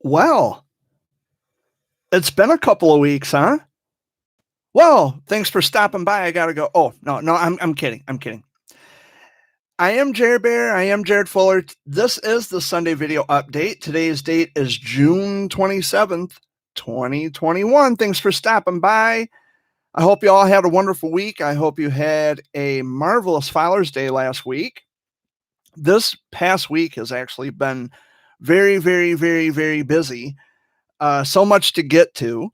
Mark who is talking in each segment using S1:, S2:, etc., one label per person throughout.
S1: Well, it's been a couple of weeks, huh? Well, thanks for stopping by. I gotta go. Oh, no, I'm kidding. I'm kidding. I am Jared Bear. I am Jared Fuller. This is the Sunday video update. Today's date is June 27th, 2021. Thanks for stopping by. I hope you all had a wonderful week. I hope you had a marvelous Father's Day last week. This past week has actually been very, very, very, very busy. So much to get to.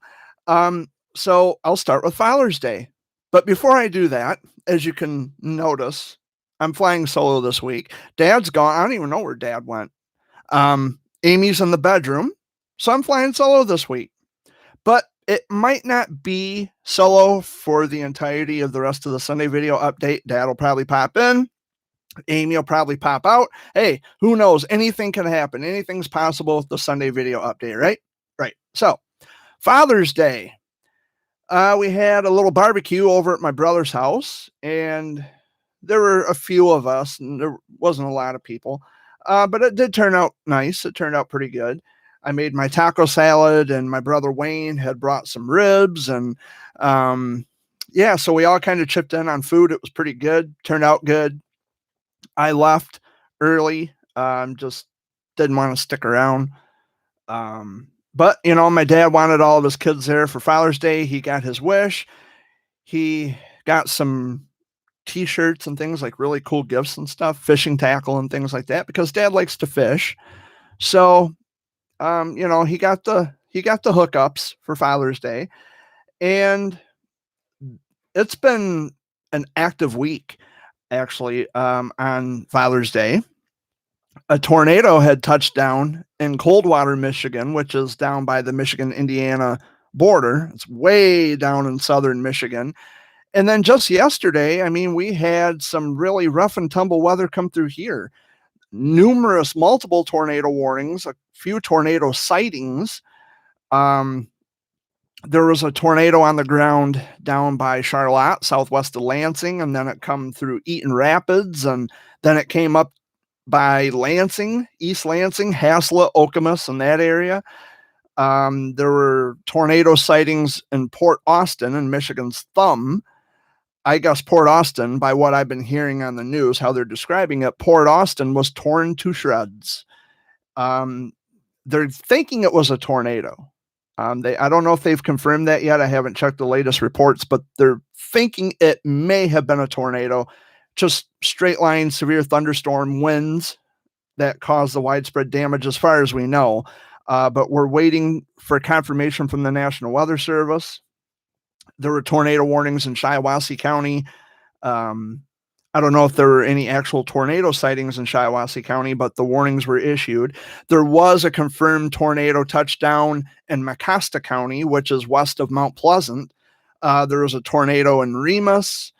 S1: So I'll start with Father's Day. But before I do that, as you can notice, I'm flying solo this week. Dad's gone. I don't even know where Dad went. Amy's in the bedroom, so I'm flying solo this week. But it might not be solo for the entirety of the rest of the Sunday video update. Dad will probably pop in. Amy will probably pop out. Hey, who knows? Anything can happen. Anything's possible with the Sunday video update, right? Right. So, Father's Day. We had a little barbecue over at my brother's house, and there were a few of us, and there wasn't a lot of people, but it did turn out nice. It turned out pretty good. I made my taco salad, and my brother Wayne had brought some ribs, and yeah, so we all kind of chipped in on food. It was pretty good. Turned out good. I left early. Just didn't want to stick around. But my dad wanted all of his kids there for Father's Day. He got his wish. He got some t-shirts and things, like really cool gifts and stuff, fishing tackle and things like that, because Dad likes to fish. So, he got the hookups for Father's Day, and it's been an active week actually. On Father's Day, a tornado had touched down in Coldwater, Michigan, which is down by the Michigan-Indiana border. It's way down in southern Michigan. And then just yesterday, we had some really rough and tumble weather come through here. Multiple tornado warnings, a few tornado sightings. There was a tornado on the ground down by Charlotte, southwest of Lansing, and then it come through Eaton Rapids, and then it came up by Lansing, East Lansing, Haslett, Okemos, and that area. There were tornado sightings in Port Austin and Michigan's Thumb. I guess Port Austin, by what I've been hearing on the news, how they're describing it, Port Austin was torn to shreds. They're thinking it was a tornado. I don't know if they've confirmed that yet. I haven't checked the latest reports, but they're thinking it may have been a tornado. Just straight line, severe thunderstorm winds that caused the widespread damage, as far as we know. But we're waiting for confirmation from the National Weather Service. There were tornado warnings in Shiawassee County. I don't know if there were any actual tornado sightings in Shiawassee County, but the warnings were issued. There was a confirmed tornado touchdown in Mecosta County, which is west of Mount Pleasant. There was a tornado in Remus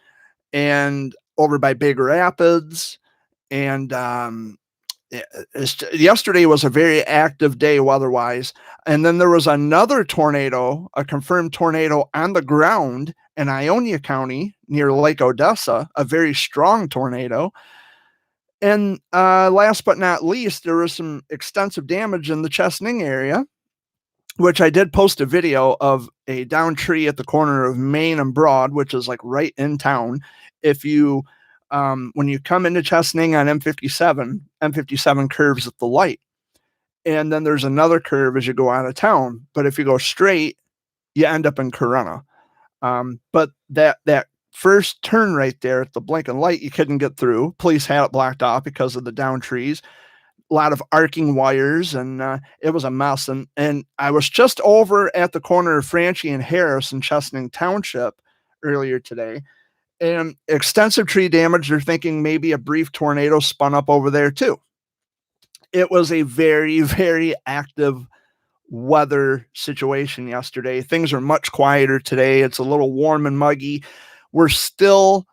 S1: and over by Big Rapids. And yesterday was a very active day weather-wise. And then there was another tornado, a confirmed tornado on the ground in Ionia County near Lake Odessa, a very strong tornado. And last but not least, there was some extensive damage in the Chesaning area, which I did post a video of a downed tree at the corner of Main and Broad, which is like right in town. If you when you come into Chesaning on M57 curves at the light. And then there's another curve as you go out of town. But if you go straight, you end up in Corunna. But that first turn right there at the blinking light, you couldn't get through. Police had it blocked off because of the downed trees. A lot of arcing wires, and it was a mess. And I was just over at the corner of Franchi and Harris in Chesaning Township earlier today. And extensive tree damage. They're thinking maybe a brief tornado spun up over there too. It was a very, very active weather situation yesterday. Things are much quieter today. It's a little warm and muggy. We're still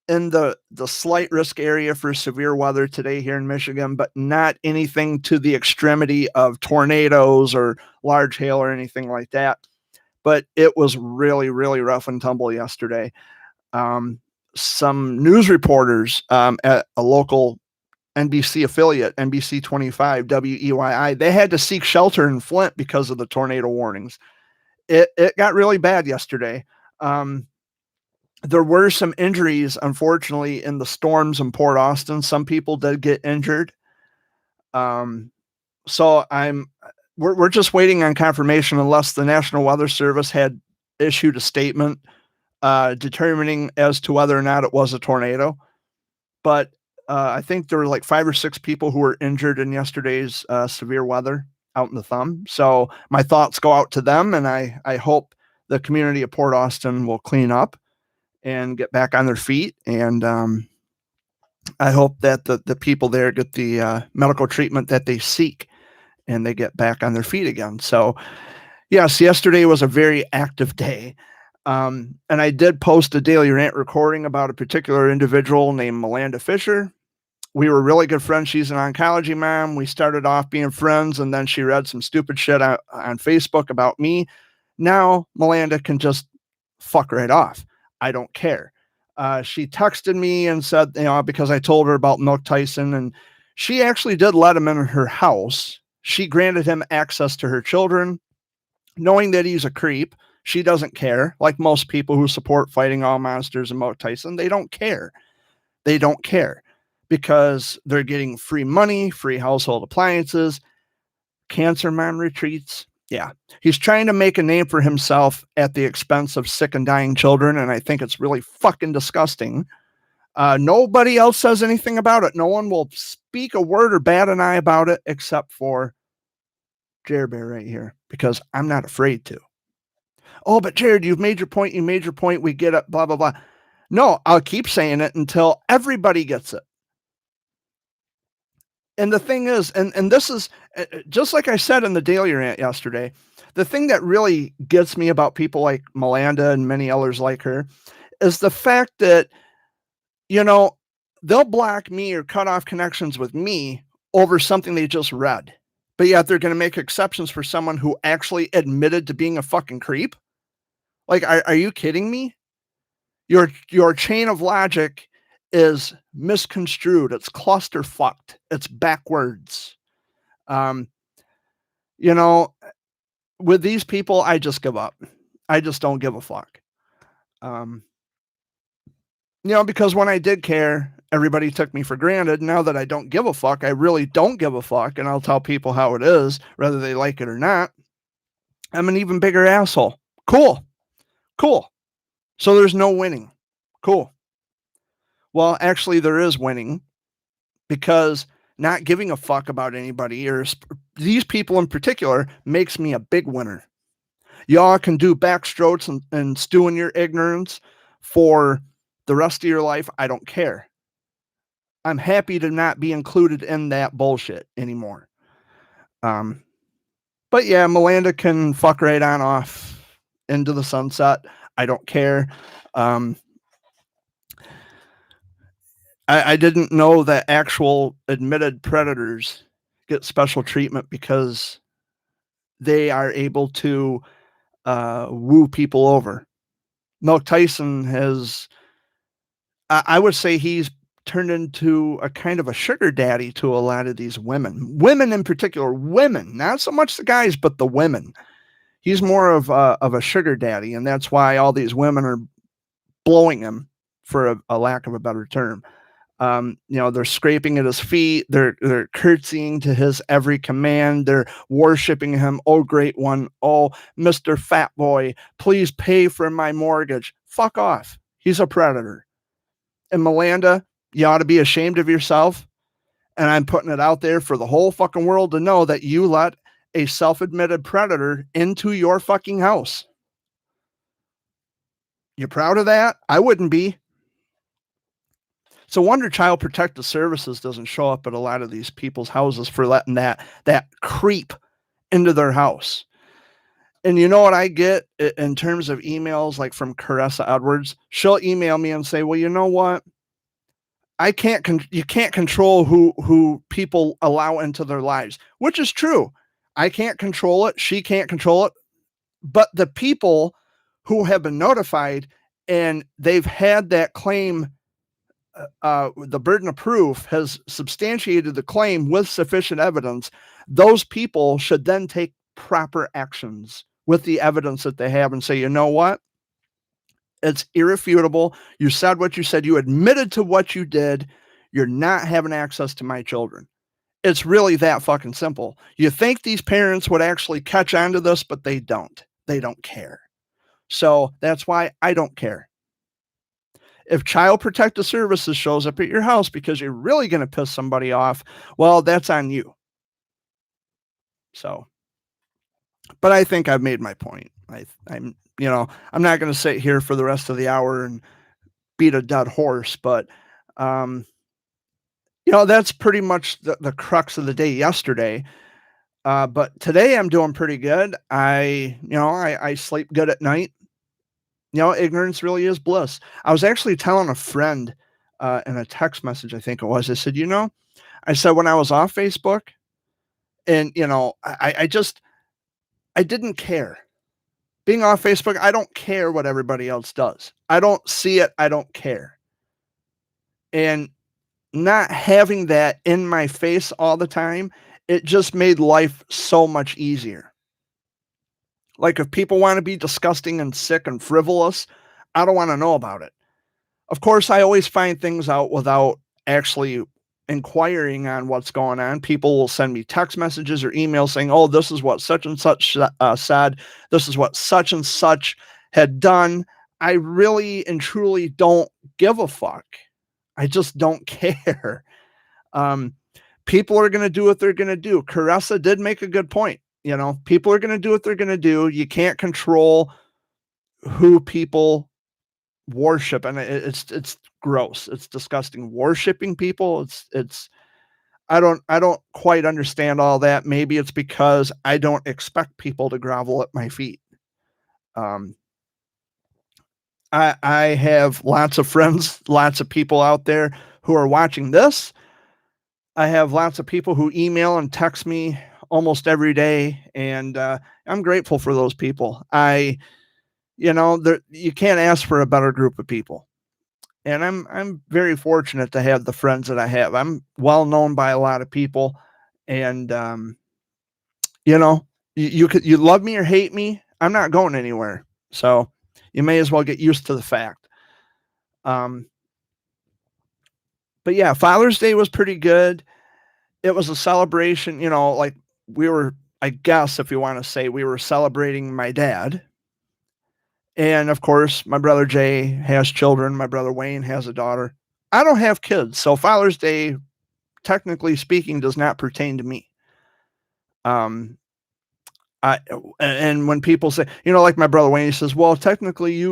S1: in the slight risk area for severe weather today here in Michigan, but not anything to the extremity of tornadoes or large hail or anything like that. But it was really, really rough and tumble yesterday. Some news reporters at a local NBC affiliate, NBC 25, WEYI, they had to seek shelter in Flint because of the tornado warnings. It got really bad yesterday. There were some injuries, unfortunately, in the storms in Port Austin. Some people did get injured. So we're just waiting on confirmation, unless the National Weather Service had issued a statement determining as to whether or not it was a tornado. But I think there were like 5 or 6 people who were injured in yesterday's severe weather out in the thumb. So my thoughts go out to them, and I hope the community of Port Austin will clean up and get back on their feet. And I hope that the people there get the medical treatment that they seek and they get back on their feet again. So yes, yesterday was a very active day. And I did post a Daily Rant recording about a particular individual named Melanda Fisher. We were really good friends. She's an oncology mom. We started off being friends, and then she read some stupid shit on Facebook about me. Now Melanda can just fuck right off. I don't care. She texted me and said, because I told her about Milk Tyson, and she actually did let him in her house. She granted him access to her children, knowing that he's a creep. She doesn't care. Like most people who support fighting all monsters and Milk Tyson, they don't care. They don't care because they're getting free money, free household appliances, cancer mom retreats. Yeah, he's trying to make a name for himself at the expense of sick and dying children, and I think it's really fucking disgusting. Nobody else says anything about it. No one will speak a word or bat an eye about it except for Jared Bear right here, because I'm not afraid to. Oh, but Jared, you've made your point. You made your point. We get it, blah, blah, blah. No, I'll keep saying it until everybody gets it. And the thing is, and this is just like I said in the Daily Rant yesterday, the thing that really gets me about people like Melanda and many others like her is the fact that, they'll block me or cut off connections with me over something they just read. But yet they're going to make exceptions for someone who actually admitted to being a fucking creep. Like, are you kidding me? Your chain of logic is misconstrued. It's clusterfucked. It's backwards. With these people, I just give up. I just don't give a fuck. Because when I did care, everybody took me for granted. Now that I don't give a fuck, I really don't give a fuck. And I'll tell people how it is, whether they like it or not. I'm an even bigger asshole. Cool. So there's no winning. Cool. Well, actually, there is winning, because not giving a fuck about anybody, or these people in particular, makes me a big winner. Y'all can do backstrokes and stew in your ignorance for the rest of your life. I don't care. I'm happy to not be included in that bullshit anymore. But yeah, Melanda can fuck right on off into the sunset. I don't care. I didn't know that actual admitted predators get special treatment because they are able to woo people over. Milk Tyson has, I would say he's turned into a kind of a sugar daddy to a lot of these women in particular, not so much the guys, but the women. He's more of a sugar daddy. And that's why all these women are blowing him, for a lack of a better term. They're scraping at his feet. They're curtsying to his every command. They're worshiping him. Oh, great one. Oh, Mr. Fat Boy, please pay for my mortgage. Fuck off. He's a predator. And Melanda, you ought to be ashamed of yourself. And I'm putting it out there for the whole fucking world to know that you let a self-admitted predator into your fucking house. You proud of that? I wouldn't be. So wonder Child Protective Services doesn't show up at a lot of these people's houses for letting that creep into their house. And you know what I get in terms of emails, like from Caressa Edwards? She'll email me and say, well, you know what? You can't control who people allow into their lives, which is true. I can't control it. She can't control it. But the people who have been notified and they've had that claim the burden of proof has substantiated the claim with sufficient evidence, those people should then take proper actions with the evidence that they have and say, you know what? It's irrefutable. You said what you said. You admitted to what you did. You're not having access to my children. It's really that fucking simple. You think these parents would actually catch on to this, but they don't. They don't care. So that's why I don't care. If Child Protective Services shows up at your house because you're really going to piss somebody off, well, that's on you. So, but I think I've made my point. I'm not going to sit here for the rest of the hour and beat a dead horse, but that's pretty much the crux of the day yesterday. But today I'm doing pretty good. I sleep good at night. Ignorance really is bliss. I was actually telling a friend in a text message, I think it was, I said, I said, when I was off Facebook and, I didn't care. Being off Facebook, I don't care what everybody else does. I don't see it. I don't care. And not having that in my face all the time, it just made life so much easier. Like if people want to be disgusting and sick and frivolous, I don't want to know about it. Of course, I always find things out without actually inquiring on what's going on. People will send me text messages or emails saying, oh, this is what such and such said. This is what such and such had done. I really and truly don't give a fuck. I just don't care. People are going to do what they're going to do. Caressa did make a good point. People are going to do what they're going to do. You can't control who people worship, and it's gross. It's disgusting. Worshipping people. I don't quite understand all that. Maybe it's because I don't expect people to grovel at my feet. I have lots of friends, lots of people out there who are watching this. I have lots of people who email and text me almost every day, and I'm grateful for those people. You can't ask for a better group of people, and I'm very fortunate to have the friends that I have. I'm well known by a lot of people, and you love me or hate me, I'm not going anywhere. So you may as well get used to the fact. But yeah, Father's Day was pretty good. It was a celebration, like we were, I guess, if you want to say, we were celebrating my dad. And of course, my brother Jay has children. My brother Wayne has a daughter. I don't have kids. So Father's Day, technically speaking, does not pertain to me. And when people say, like my brother Wayne, he says, well, technically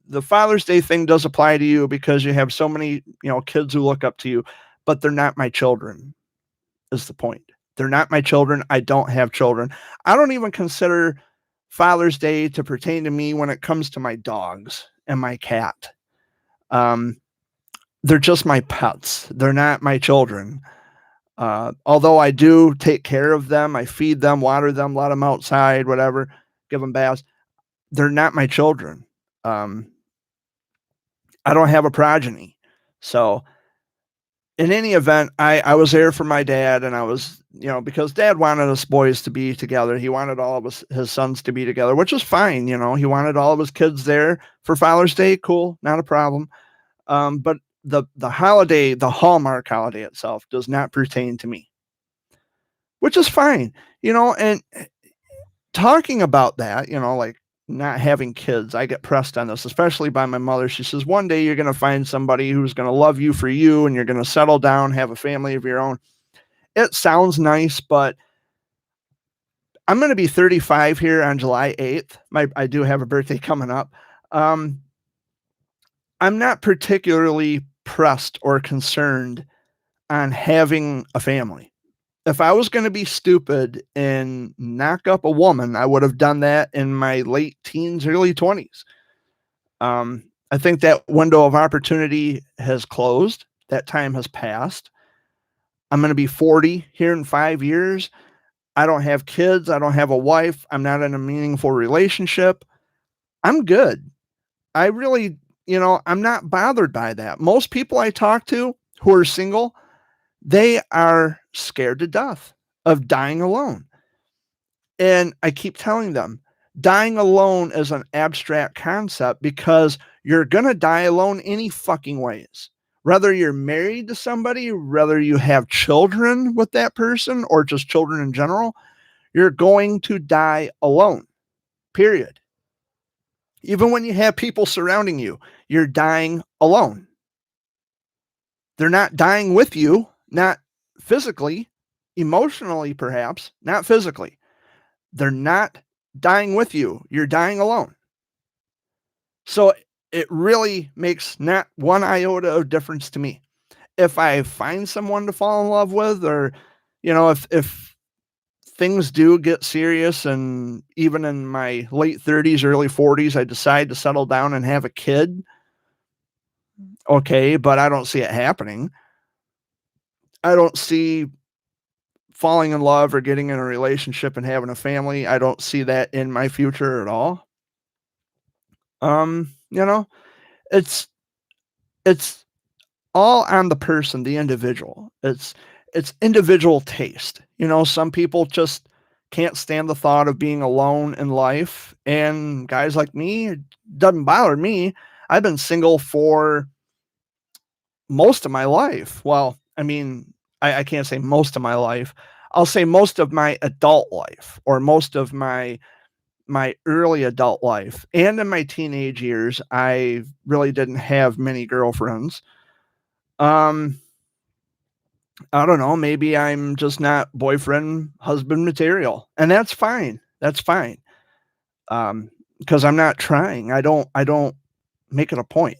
S1: the Father's Day thing does apply to you because you have so many, kids who look up to you, but they're not my children, is the point. They're not my children. I don't have children. I don't even consider Father's Day to pertain to me when it comes to my dogs and my cat. They're just my pets. They're not my children. Although I do take care of them, I feed them, water them, let them outside, whatever, give them baths. They're not my children. I don't have a progeny. So in any event, I was there for my dad, and I was, because Dad wanted us boys to be together. He wanted all of his sons to be together, which is fine. He wanted all of his kids there for Father's Day. Cool. Not a problem. But the holiday, the Hallmark holiday itself does not pertain to me, which is fine. And talking about that, like not having kids, I get pressed on this, especially by my mother. She says, one day you're going to find somebody who's going to love you for you, and you're going to settle down, have a family of your own. It sounds nice, but I'm going to be 35 here on July 8th. I do have a birthday coming up. I'm not particularly pressed or concerned on having a family. If I was going to be stupid and knock up a woman, I would have done that in my late teens, early 20s. I think that window of opportunity has closed. That time has passed. I'm going to be 40 here in 5 years. I don't have kids. I don't have a wife. I'm not in a meaningful relationship. I'm good. I really I'm not bothered by that. Most people I talk to who are single, they are scared to death of dying alone. And I keep telling them, dying alone is an abstract concept because you're gonna die alone any fucking ways. Whether you're married to somebody, whether you have children with that person or just children in general, you're going to die alone. Period. Even when you have people surrounding you, you're dying alone. They're not dying with you, not physically, emotionally, perhaps, not physically. They're not dying with you. You're dying alone. So it really makes not one iota of difference to me. If I find someone to fall in love with, or, if things do get serious and even in my late 30s, early 40s, I decide to settle down and have a kid, okay, but I don't see it happening. I don't see falling in love or getting in a relationship and having a family. I don't see that in my future at all. Um, you know, it's it's all on the person, the individual. It's individual taste. Some people just can't stand the thought of being alone in life, and guys like me, it doesn't bother me. I've been single for most of my life. Well, I mean, I can't say most of my life. I'll say most of my adult life, or most of my early adult life, and in my teenage years, I really didn't have many girlfriends. Um, I don't know, maybe I'm just not boyfriend, husband material, and that's fine. That's fine. Because I'm not trying. I don't make it a point.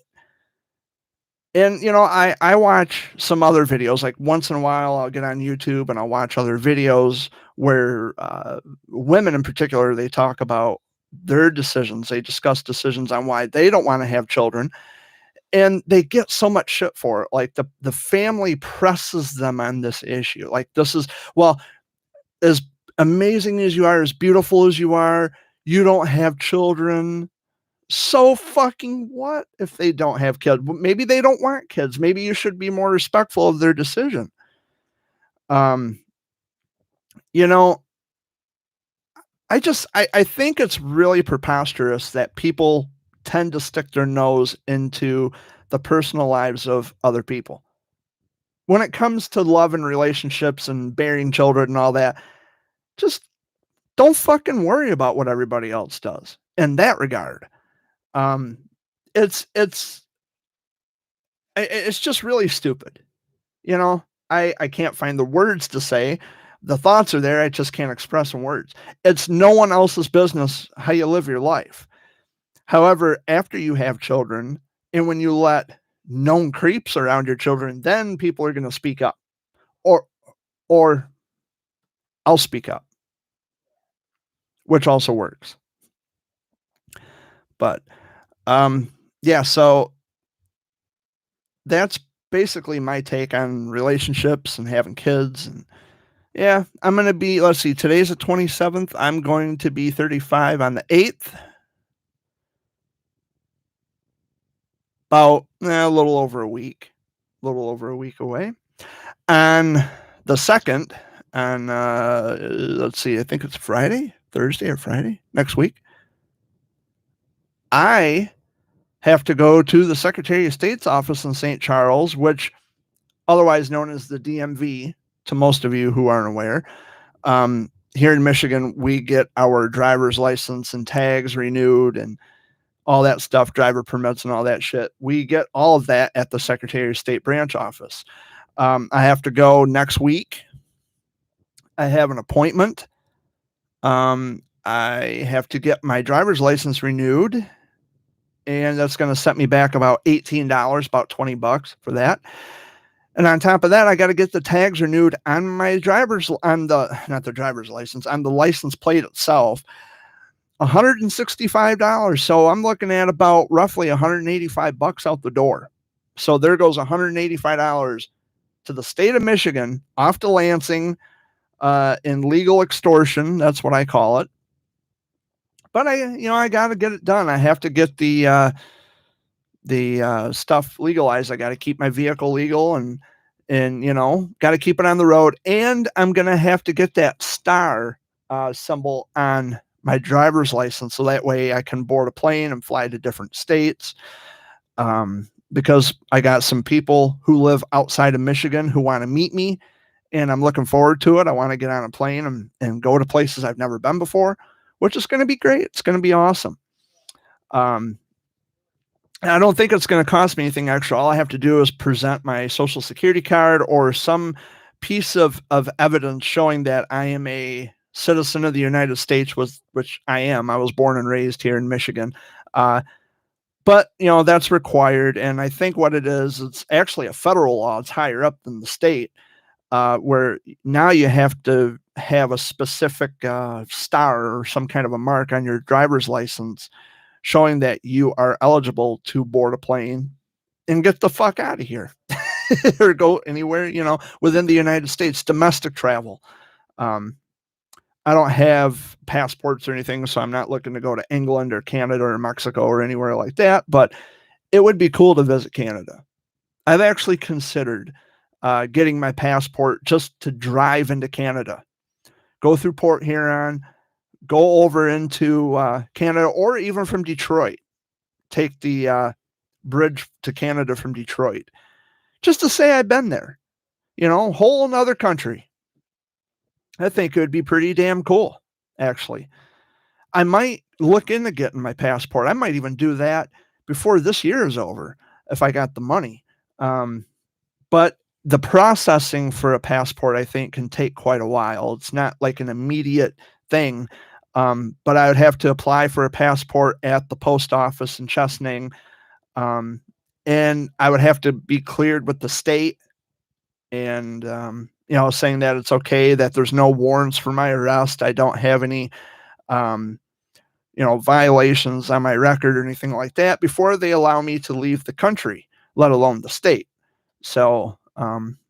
S1: And, I watch some other videos, like, once in a while, I'll get on YouTube and I'll watch other videos where, women in particular, they talk about their decisions. They discuss decisions on why they don't wanna have children, and they get so much shit for it. Like, the family presses them on this issue. Like, this is, "Well, as amazing as you are, as beautiful as you are, you don't have children." So fucking what if they don't have kids? Maybe they don't want kids. Maybe you should be more respectful of their decision. Um, you know, I think it's really preposterous that people tend to stick their nose into the personal lives of other people. When it comes to love and relationships and bearing children and all that, just don't fucking worry about what everybody else does in that regard. Um, it's it's just really stupid. You know, I can't find the words to say. The thoughts are there, I just can't express in words. It's no one else's business how you live your life. However, after you have children and when you let known creeps around your children, then people are gonna speak up. Or or I'll speak up, which also works. But, um, yeah, so that's basically my take on relationships and having kids. And yeah, I'm gonna be, let's see, today's the 27th. I'm going to be 35 on the 8th, about, a little over a week, away. On the 2nd, on, let's see, I think it's Friday, Thursday or Friday next week, I have to go to the Secretary of State's office in St. Charles, which otherwise known as the DMV, to most of you who aren't aware. Here in Michigan, we get our driver's license and tags renewed and all that stuff, driver permits and all that shit. We get all of that at the Secretary of State branch office. I have to go next week. I have an appointment. I have to get my driver's license renewed, and that's going to set me back about $18, about $20 for that. And on top of that, I got to get the tags renewed on my not the driver's license, on the license plate itself. $165. So I'm looking at about roughly $185 out the door. So there goes $185 to the state of Michigan, off to Lansing, in legal extortion. That's what I call it. But I got to get it done. I have to get the the stuff legalized. I got to keep my vehicle legal and got to keep it on the road. And I'm gonna have to get that star symbol on my driver's license so that way I can board a plane and fly to different states. Because I got some people who live outside of Michigan who want to meet me, and I'm looking forward to it. I want to get on a plane and go to places I've never been before, which is going to be great. It's going to be awesome. And I don't think it's going to cost me anything extra. All I have to do is present my social security card or some piece of evidence showing that I am a citizen of the United States, which I am. I was born and raised here in Michigan. But that's required. And I think what it is, it's actually a federal law. It's higher up than the state, where now you have to have a specific star or some kind of a mark on your driver's license showing that you are eligible to board a plane and get the fuck out of here or go anywhere, within the United States, domestic travel. I don't have passports or anything, so I'm not looking to go to England or Canada or Mexico or anywhere like that, but it would be cool to visit Canada. I've actually considered getting my passport just to drive into Canada, go through Port Huron, go over into Canada, or even from Detroit, take the bridge to Canada from Detroit, just to say I've been there, whole nother country. I think it would be pretty damn cool, actually. I might look into getting my passport. I might even do that before this year is over if I got the money. But the processing for a passport, I think, can take quite a while. It's not like an immediate thing. But I would have to apply for a passport at the post office in Chesaning. And I would have to be cleared with the state and, saying that it's okay, that there's no warrants for my arrest. I don't have any, violations on my record or anything like that before they allow me to leave the country, let alone the state. So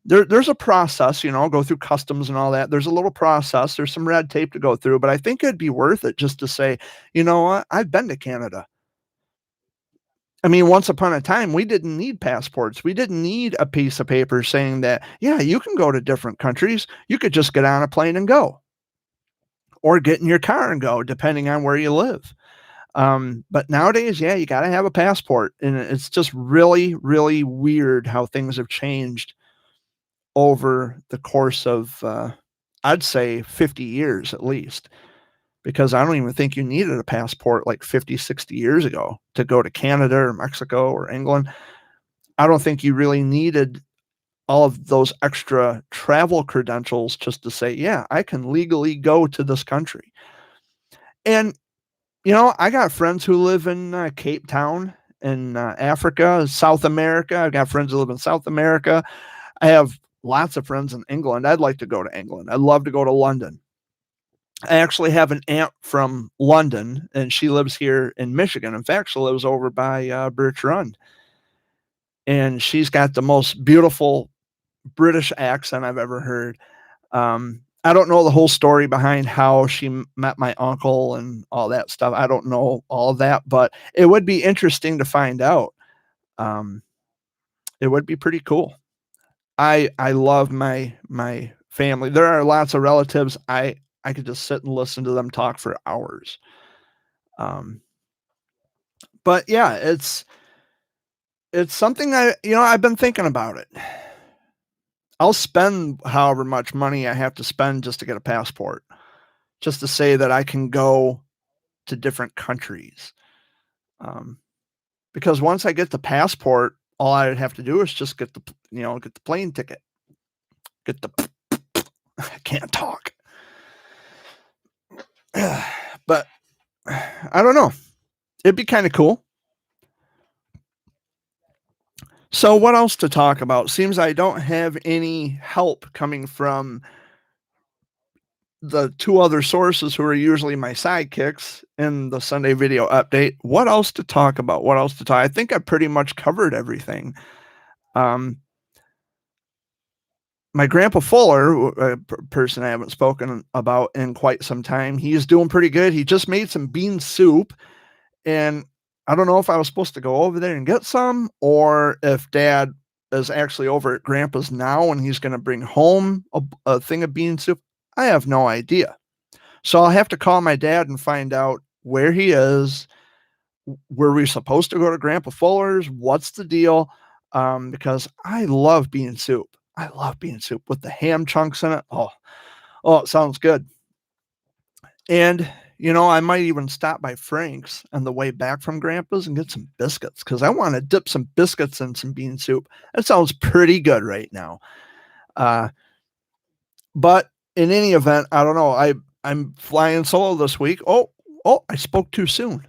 S1: there's a process, go through customs and all that. There's a little process. There's some red tape to go through, but I think it'd be worth it just to say, you know what, I've been to Canada. I mean, once upon a time, we didn't need passports. We didn't need a piece of paper saying that, yeah, you can go to different countries. You could just get on a plane and go, or get in your car and go, depending on where you live. But nowadays, yeah, you got to have a passport. And it's just really, really weird how things have changed over the course of, I'd say 50 years at least, because I don't even think you needed a passport like 50, 60 years ago to go to Canada or Mexico or England. I don't think you really needed all of those extra travel credentials just to say, yeah, I can legally go to this country. And, I got friends who live in Cape Town in Africa, South America. I've got friends who live in South America. I have lots of friends in England. I'd like to go to England. I'd love to go to London. I actually have an aunt from London, and she lives here in Michigan. In fact, she lives over by Birch Run. And she's got the most beautiful British accent I've ever heard. I don't know the whole story behind how she met my uncle and all that stuff. I don't know all of that, but it would be interesting to find out. It would be pretty cool. I love my family. There are lots of relatives. I could just sit and listen to them talk for hours. But yeah, it's something I've been thinking about it. I'll spend however much money I have to spend just to get a passport, just to say that I can go to different countries. Because once I get the passport, all I would have to do is just get the plane ticket. I can't talk. But I don't know. It'd be kind of cool. So what else to talk about? Seems I don't have any help coming from the two other sources who are usually my sidekicks in the Sunday video update. What else to talk about? I think I pretty much covered everything. My grandpa Fuller, a person I haven't spoken about in quite some time, he's doing pretty good. He just made some bean soup, and I don't know if I was supposed to go over there and get some, or if Dad is actually over at Grandpa's now and he's going to bring home a thing of bean soup. I have no idea. So I'll have to call my dad and find out where he is. Were we supposed to go to Grandpa Fuller's? What's the deal? Because I love bean soup. I love bean soup with the ham chunks in it. Oh, it sounds good. And, I might even stop by Frank's on the way back from Grandpa's and get some biscuits because I want to dip some biscuits in some bean soup. That sounds pretty good right now. But in any event, I don't know. I'm flying solo this week. Oh, I spoke too soon.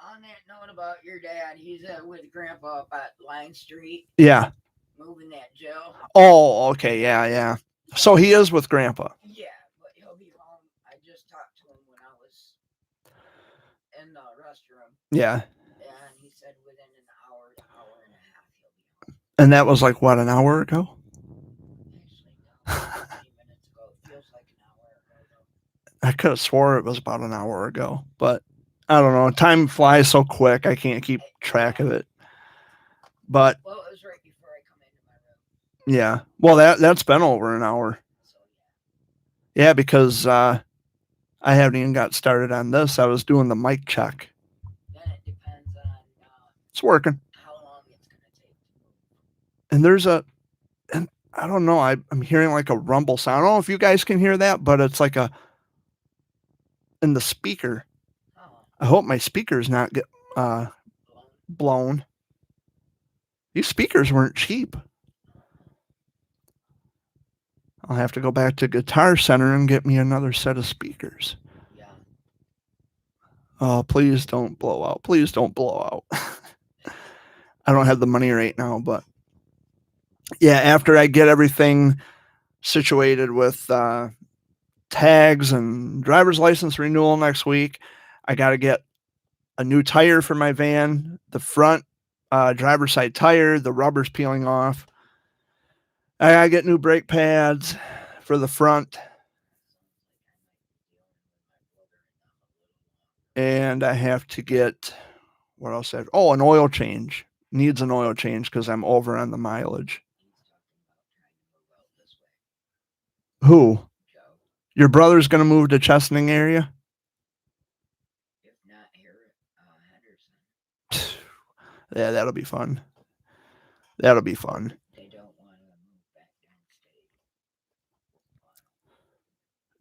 S2: On that note about your dad, he's with Grandpa up at Line Street.
S1: Yeah.
S2: Moving that Joe.
S1: Oh, okay. Yeah. So he is with Grandpa.
S2: Yeah, but he'll be home. I just talked to him when I was in the restroom.
S1: Yeah.
S2: And he said within an hour and a half, he'll be home.
S1: And that was like, what, an hour ago?
S2: Actually, no. 20 minutes ago. It feels like an hour ago, though.
S1: I could have swore it was about an hour ago, but I don't know. Time flies so quick, I can't keep track of it. But
S2: well, it was right before I come into my room.
S1: Yeah. Well, that's been over an hour.
S2: So,
S1: yeah, because I haven't even got started on this. I was doing the mic check.
S2: Then it depends on
S1: it's working.
S2: How long it's going to take.
S1: And and I don't know. I'm hearing like a rumble sound. I don't know if you guys can hear that, but it's like in the speaker.
S2: Oh.
S1: I hope my speakers not get blown. These speakers weren't cheap. I'll have to go back to Guitar Center and get me another set of speakers.
S2: Yeah.
S1: Oh, please don't blow out. Please don't blow out. I don't have the money right now, but yeah, after I get everything situated with tags and driver's license renewal next week, I got to get a new tire for my van. The front driver's side tire, the rubber's peeling off. I gotta get new brake pads for the front. And I have to get, what else? An oil change. Needs an oil change because I'm over on the mileage. Who? Your brother's going to move to Chesaning area?
S2: If not here at Henderson.
S1: Yeah, that'll be fun. That'll be fun.
S2: They don't want to move back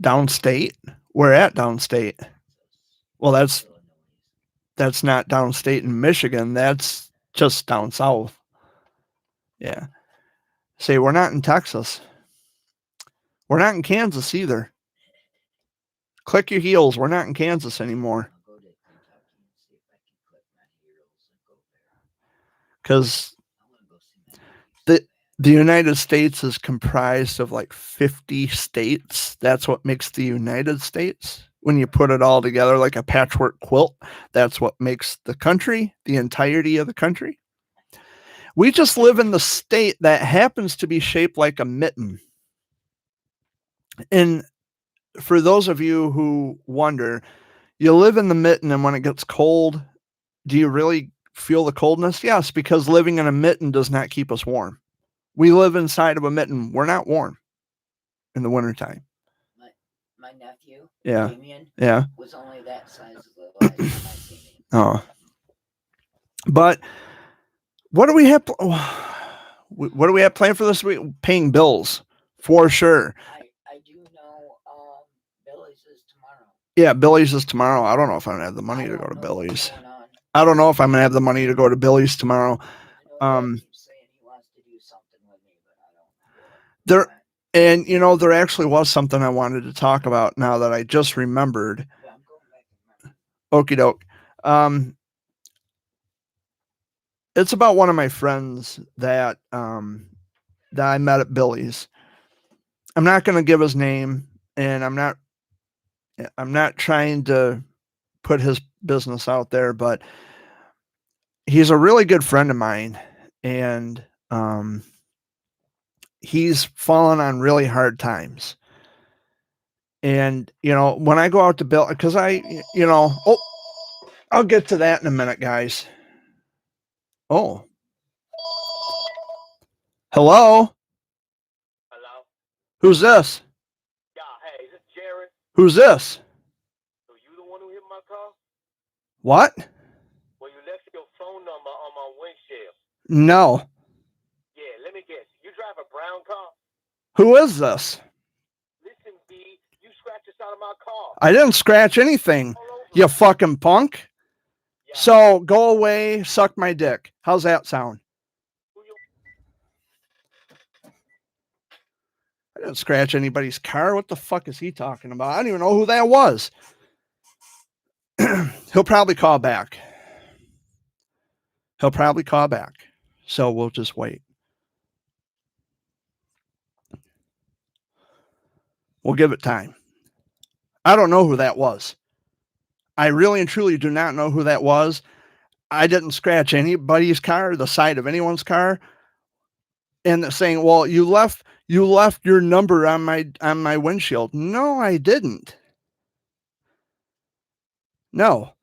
S1: downstate. Downstate? Where at downstate? Well, that's not downstate in Michigan. That's just down south. Yeah. See, we're not in Texas. We're not in Kansas either. Click your heels. We're not in Kansas anymore. Because the United States is comprised of like 50 states. That's what makes the United States. When you put it all together like a patchwork quilt, that's what makes the country, the entirety of the country. We just live in the state that happens to be shaped like a mitten. And for those of you who wonder, you live in the mitten, and when it gets cold, do you really feel the coldness? Yes, because living in a mitten does not keep us warm. We live inside of a mitten. We're not warm in the wintertime.
S2: My nephew,
S1: yeah.
S2: Damien, was only that size of the last time I seen him.
S1: Oh. But what do we have? What do we have planned for this week? Paying bills, for sure.
S2: I do know Billy's is tomorrow.
S1: Yeah, Billy's is tomorrow. I don't know if I'm going to have the money to go to Billy's. I don't know if I'm going to have the money to go to Billy's tomorrow.
S2: Saying he wants to do something with me, but I don't.
S1: And, there actually was something I wanted to talk about now that I just remembered.
S2: Yeah, I'm going back
S1: to remember. Okie doke. It's about one of my friends that I met at Billy's. I'm not going to give his name, and I'm not trying to put his business out there, but he's a really good friend of mine, and he's fallen on really hard times. And, when I go out to Bill, because I'll get to that in a minute, guys. Oh. Hello?
S3: Hello?
S1: Who's this?
S3: Yeah, hey, is this Jared?
S1: Who's this?
S3: So you the one who hit my car?
S1: What?
S3: Well, you left your phone number on my windshield.
S1: No.
S3: Yeah, let me guess. You drive a brown car?
S1: Who is this?
S3: Listen, B, you scratched the side of my car.
S1: I didn't scratch anything,
S3: All over
S1: you
S3: it.
S1: fucking punk.
S3: Yeah.
S1: So go away, suck my dick. How's that sound?
S3: Who you?
S1: I didn't scratch anybody's car. What the fuck is he talking about? I don't even know who that was. He'll probably call back. So we'll just wait. We'll give it time. I don't know who that was. I really and truly do not know who that was. I didn't scratch anybody's car, the side of anyone's car. And saying, well, you left your number on my windshield. No, I didn't. No.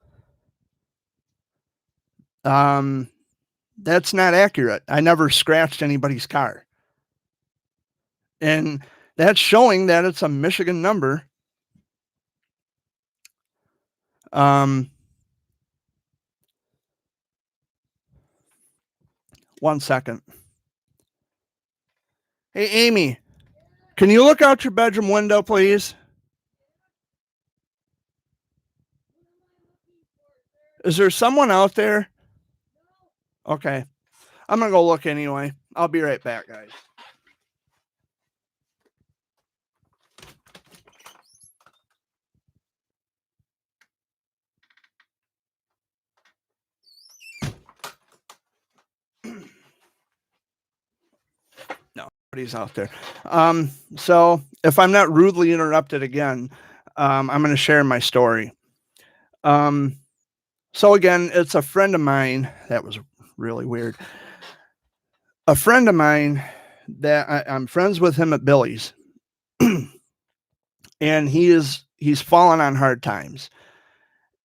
S1: That's not accurate. I never scratched anybody's car. And that's showing that it's a Michigan number. 1 second. Hey, Amy, can you look out your bedroom window, please? Is there someone out there? Okay. I'm going to go look anyway. I'll be right back, guys. No, nobody's out there. So if I'm not rudely interrupted again, I'm going to share my story. So again, it's a friend of mine. That was really weird. A friend of mine that I'm friends with him at Billy's. And he's fallen on hard times.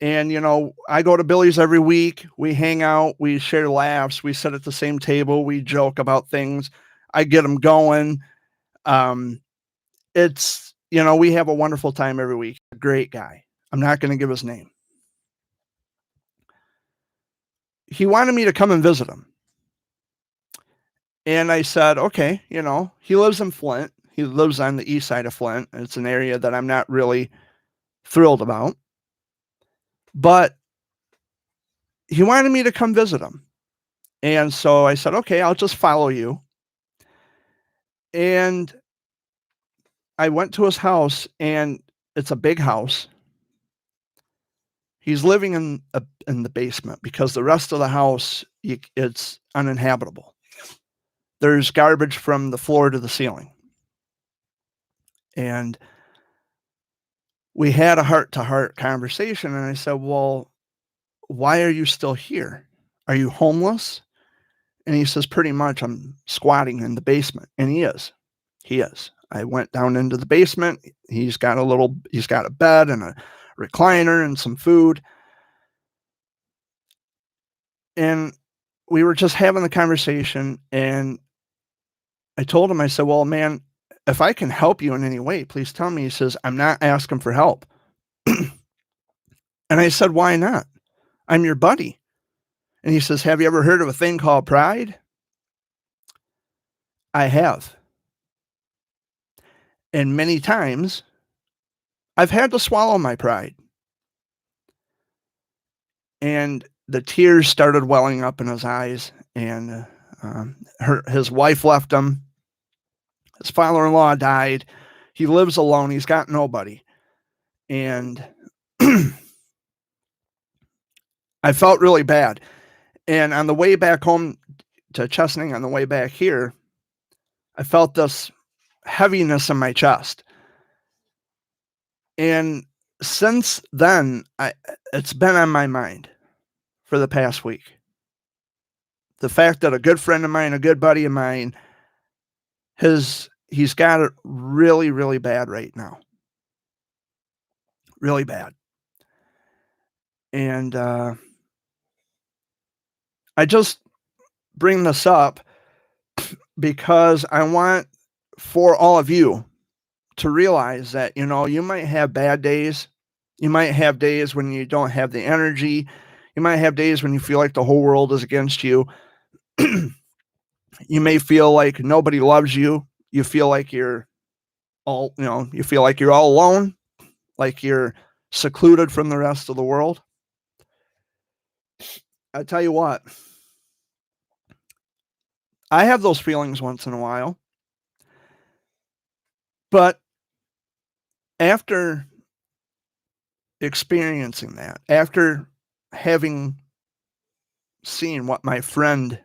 S1: And, you know, I go to Billy's every week. We hang out, we share laughs, we sit at the same table, we joke about things. I get him going. It's, you know, we have a wonderful time every week. A great guy. I'm not going to give his name. He wanted me to come and visit him. And I said, okay, you know, he lives in Flint. He lives on the east side of Flint. It's an area that I'm not really thrilled about. But he wanted me to come visit him. And so I said, okay, I'll just follow you. And I went to his house, and it's a big house. He's living in the basement because the rest of the house, it's uninhabitable. There's garbage from the floor to the ceiling. And we had a heart-to-heart conversation, and I said, well, why are you still here? Are you homeless? And he says, pretty much, I'm squatting in the basement. And he is. I went down into the basement. He's got a bed and a recliner and some food. And we were just having the conversation, and I told him, I said, well, man, if I can help you in any way, please tell me. He says, I'm not asking for help. And I said, why not? I'm your buddy. And he says, have you ever heard of a thing called pride? I have. And many times I've had to swallow my pride. And the tears started welling up in his eyes, and his wife left him. His father-in-law died. He lives alone. He's got nobody. And I felt really bad. And on the way back home to Chesaning, on the way back here, I felt this heaviness in my chest. And since then, it's been on my mind for the past week. The fact that a good friend of mine, a good buddy of mine, he's got it really, really bad right now. Really bad. And I just bring this up because I want for all of you to realize that, you might have bad days. You might have days when you don't have the energy. You might have days when you feel like the whole world is against you. You may feel like nobody loves you. You feel like you're all, you feel like you're all alone, like you're secluded from the rest of the world. I tell you what, I have those feelings once in a while. But after experiencing that, after having seen what my friend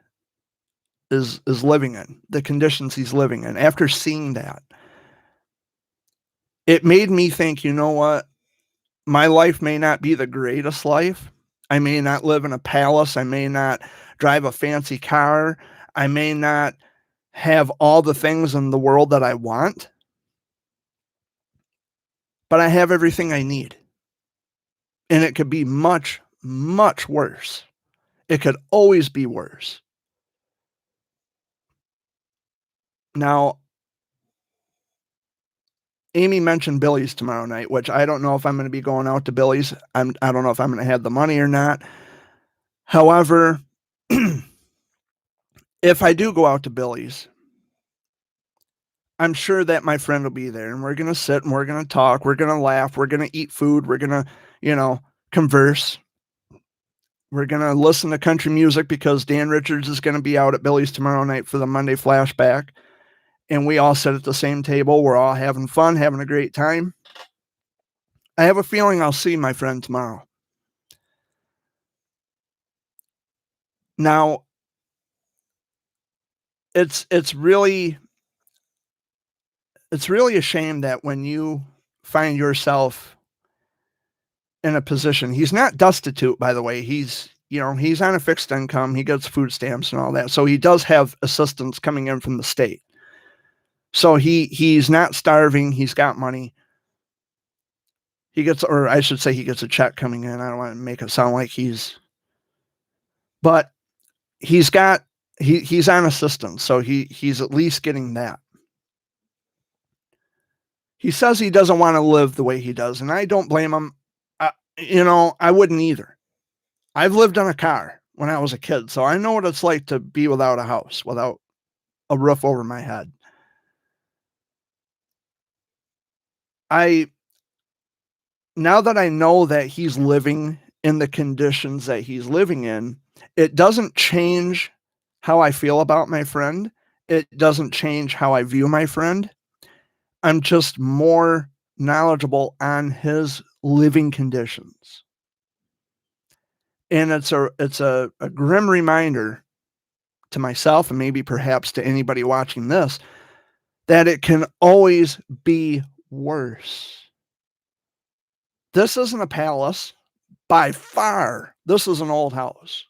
S1: is living in, the conditions he's living in, after seeing that, it made me think, you know what? My life may not be the greatest life. I may not live in a palace. I may not drive a fancy car. I may not have all the things in the world that I want, but I have everything I need. And it could be much, much worse. It could always be worse. Now, Amy mentioned Billy's tomorrow night, which I don't know if I'm going to be going out to Billy's. I don't know if I'm going to have the money or not. However, if I do go out to Billy's, I'm sure that my friend will be there, and we're going to sit and we're going to talk. We're going to laugh. We're going to eat food. We're going to, converse. We're going to listen to country music because Dan Richards is going to be out at Billy's tomorrow night for the Monday flashback. And we all sit at the same table. We're all having fun, having a great time. I have a feeling I'll see my friend tomorrow. Now, it's really a shame that when you find yourself in a position, he's not destitute, by the way. He's on a fixed income. He gets food stamps and all that. So he does have assistance coming in from the state. So he's not starving. He's got money. He gets a check coming in. I don't want to make it sound like but he's on assistance. So he's at least getting that. He says he doesn't want to live the way he does, and I don't blame him. I wouldn't either. I've lived in a car when I was a kid, so I know what it's like to be without a house, without a roof over my head. Now that I know that he's living in the conditions that he's living in, it doesn't change how I feel about my friend. It doesn't change how I view my friend. I'm just more knowledgeable on his living conditions. And it's a grim reminder to myself, and maybe perhaps to anybody watching this, that it can always be worse. This isn't a palace. By far, this is an old house.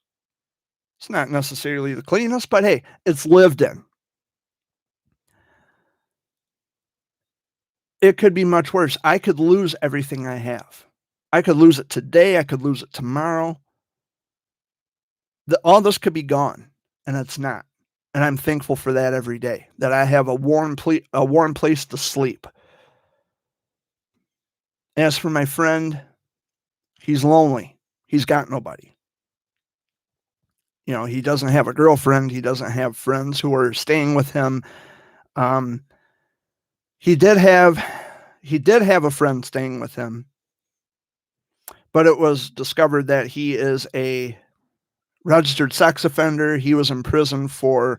S1: It's not necessarily the cleanest, but hey, it's lived in. It could be much worse. I could lose everything I have. I could lose it today. I could lose it tomorrow. All this could be gone, and it's not. And I'm thankful for that every day, that I have a warm place to sleep. As for my friend, he's lonely. He's got nobody. He doesn't have a girlfriend. He doesn't have friends who are staying with him. He did have a friend staying with him, but it was discovered that he is a registered sex offender. He was in prison for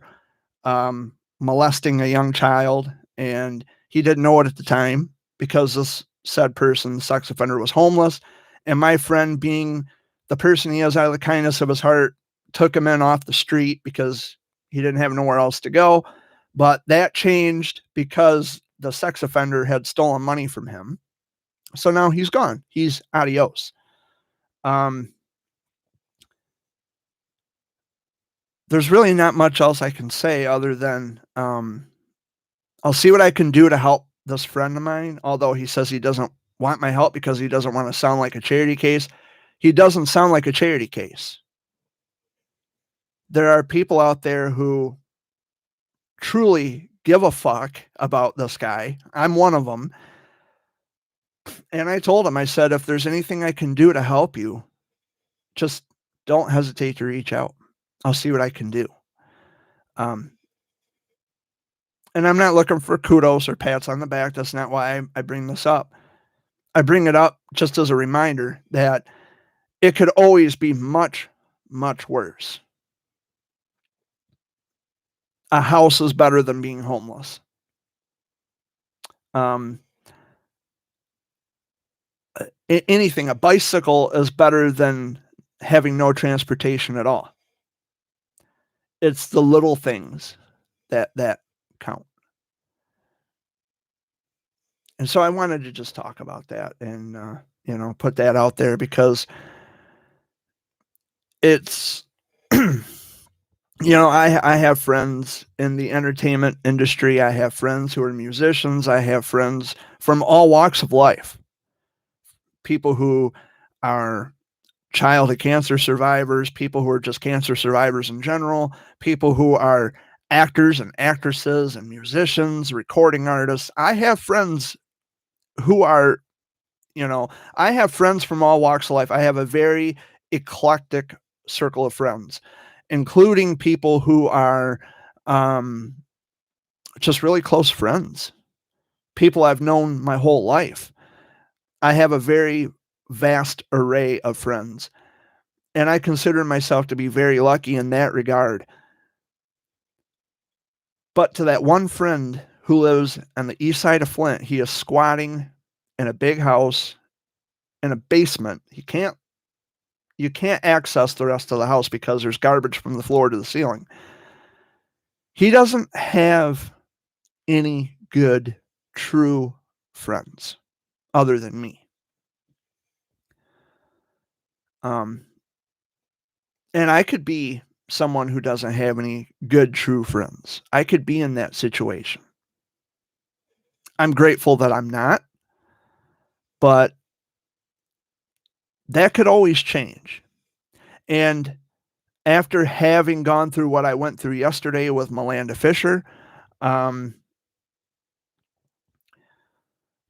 S1: molesting a young child, and he didn't know it at the time because this said person, sex offender, was homeless. And my friend, being the person he is, out of the kindness of his heart, took him in off the street because he didn't have nowhere else to go. But that changed because the sex offender had stolen money from him. So now he's gone. He's adios. There's really not much else I can say other than I'll see what I can do to help this friend of mine, although he says he doesn't want my help because he doesn't want to sound like a charity case. he doesn't sound like a charity case. There are people out there who truly give a fuck about this guy. I'm one of them. And I told him, I said, if there's anything I can do to help you, just don't hesitate to reach out. I'll see what I can do. And I'm not looking for kudos or pats on the back. That's not why I bring this up. I bring it up just as a reminder that it could always be much, much worse. A house is better than being homeless. Anything, a bicycle is better than having no transportation at all. It's the little things that count. And so I wanted to just talk about that and, put that out there because it's, I have friends in the entertainment industry. I have friends who are musicians. I have friends from all walks of life. People who are childhood cancer survivors, people who are just cancer survivors in general, people who are actors and actresses and musicians, recording artists. I have friends who are, I have friends from all walks of life. I have a very eclectic circle of friends, including people who are just really close friends, people I've known my whole life. I have a very vast array of friends, and I consider myself to be very lucky in that regard. But to that one friend who lives on the east side of Flint, he is squatting in a big house in a basement. You can't access the rest of the house because there's garbage from the floor to the ceiling. He doesn't have any good, true friends other than me. And I could be someone who doesn't have any good, true friends. I could be in that situation. I'm grateful that I'm not, but that could always change. And after having gone through what I went through yesterday with Melinda Fisher, and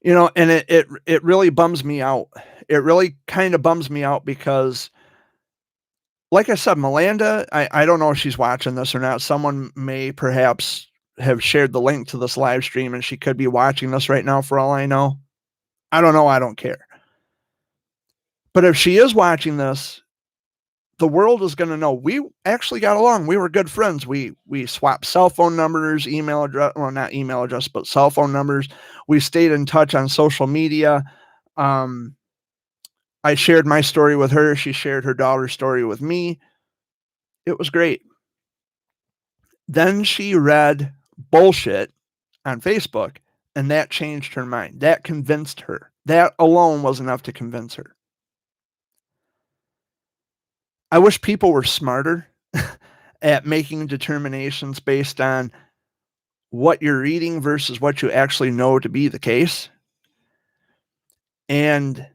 S1: it really bums me out. It really kind of bums me out because, like I said, Melinda, I don't know if she's watching this or not. Someone may perhaps have shared the link to this live stream and she could be watching this right now for all I know. I don't know. I don't care. But if she is watching this, the world is going to know we actually got along. We were good friends. We swapped cell phone numbers, email address, well, not email address, but cell phone numbers. We stayed in touch on social media. I shared my story with her. She shared her daughter's story with me. It was great. Then she read bullshit on Facebook, and that changed her mind. That convinced her. That alone was enough to convince her. I wish people were smarter at making determinations based on what you're reading versus what you actually know to be the case. And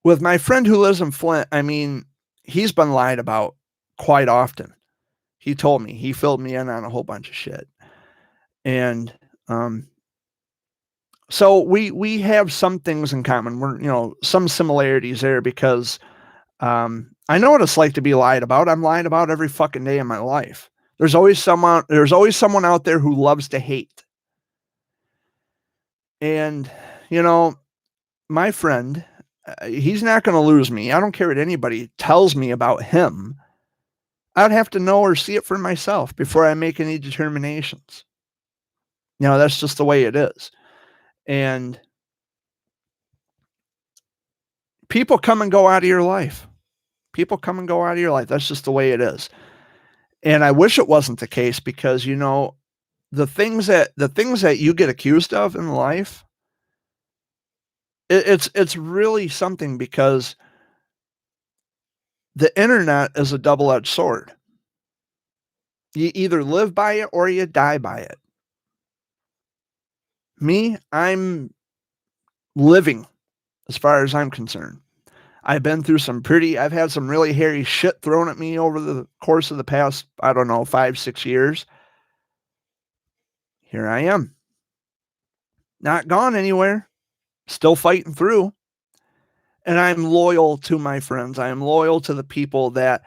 S1: with my friend who lives in Flint, I mean, he's been lied about quite often. He told me, he filled me in on a whole bunch of shit. And so we have some things in common. We're, some similarities there because I know what it's like to be lied about. I'm lied about every fucking day in my life. There's always someone out there who loves to hate. And, my friend, he's not going to lose me. I don't care what anybody tells me about him. I'd have to know or see it for myself before I make any determinations. That's just the way it is. And people come and go out of your life. That's just the way it is. And I wish it wasn't the case because, the things that you get accused of in life, it's really something because the internet is a double-edged sword. You either live by it or you die by it. Me, I'm living as far as I'm concerned. I've had some really hairy shit thrown at me over the course of the past, I don't know, 5-6 years. Here I am. Not gone anywhere. Still fighting through. And I'm loyal to my friends. I am loyal to the people that